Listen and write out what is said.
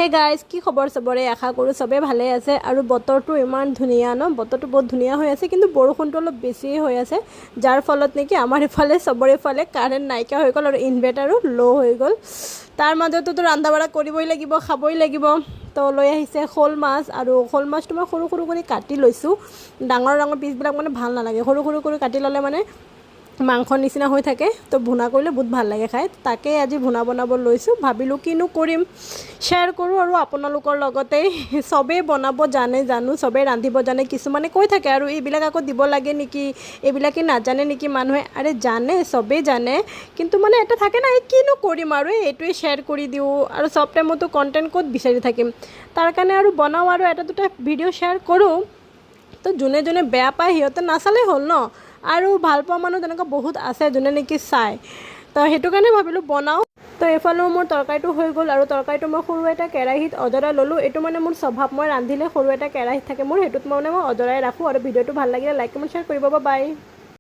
hey guys কি খবৰ চবৰে আশা কৰোঁ চবে ভালে আছে আৰু বতৰটো ইমান ধুনীয়া ন বতৰটো বহুত ধুনীয়া হৈ আছে কিন্তু বৰষুণটো অলপ বেছি হৈ আছে যাৰ ফলত নেকি আমাৰ ইফালে চবৰে ফালে কাৰেণ্ট নাইকিয়া হৈ গ'ল আৰু ইনভাৰ্টাৰো ল' হৈ গ'ল তাৰ মাজতো ৰন্ধা বঢ়া কৰিবই লাগিব খাবই লাগিব তো লৈ আহিছে শ'ল মাছ আৰু শ'ল মাছটো মই সৰু সৰু কৰি কাটি লৈছোঁ ডাঙৰ ডাঙৰ পিচবিলাক মানে ভাল নালাগে সৰু সৰু কৰি কাটি ল'লে মানে মাংসৰ নিচিনা হৈ থাকে তো ভুনা কৰিলে বহুত ভাল লাগে খাই তাকে আজি ভুনা বনাব লৈছোঁ ভাবিলোঁ কিনো কৰিম শ্বেয়াৰ কৰোঁ আৰু আপোনালোকৰ লগতে চবেই বনাব জানো চবেই ৰান্ধিব জানে কিছুমানে কৈ থাকে আৰু এইবিলাক আকৌ দিব লাগে নেকি এইবিলাকে নাজানে নেকি মানুহে আৰে জানে চবেই জানে কিন্তু মানে এটা থাকে না কিনো কৰিম আৰু এইটোৱে শ্বেয়াৰ কৰি দিওঁ আৰু চব টাইমতো কণ্টেণ্ট ক'ত বিচাৰি থাকিম তাৰ কাৰণে আৰু বনাওঁ আৰু এটা দুটা ভিডিঅ' শ্বেয়াৰ কৰোঁ তো যোনে যোনে বেয়া পায় সিহঁতে নাচালেই হ'ল ন আৰু ভাল পোৱা মানুহ তেনেকুৱা বহুত আছে যোনে নেকি চায় তো সেইটো কাৰণে ভাবিলোঁ বনাওঁ তো এইফালেও মোৰ তৰকাৰীটো হৈ গ'ল আৰু তৰকাৰীটো মই সৰু এটা কেৰাহীত অজৰাই ল'লোঁ এইটো মানে মোৰ স্বভাৱ মই ৰান্ধিলে সৰু এটা কেৰাহীত থাকে মোৰ সেইটোত মই অজৰাই ৰাখোঁ আৰু ভিডিঅ'টো ভাল লাগিলে লাইক কমেণ্ট শ্বেয়াৰ কৰিব বাই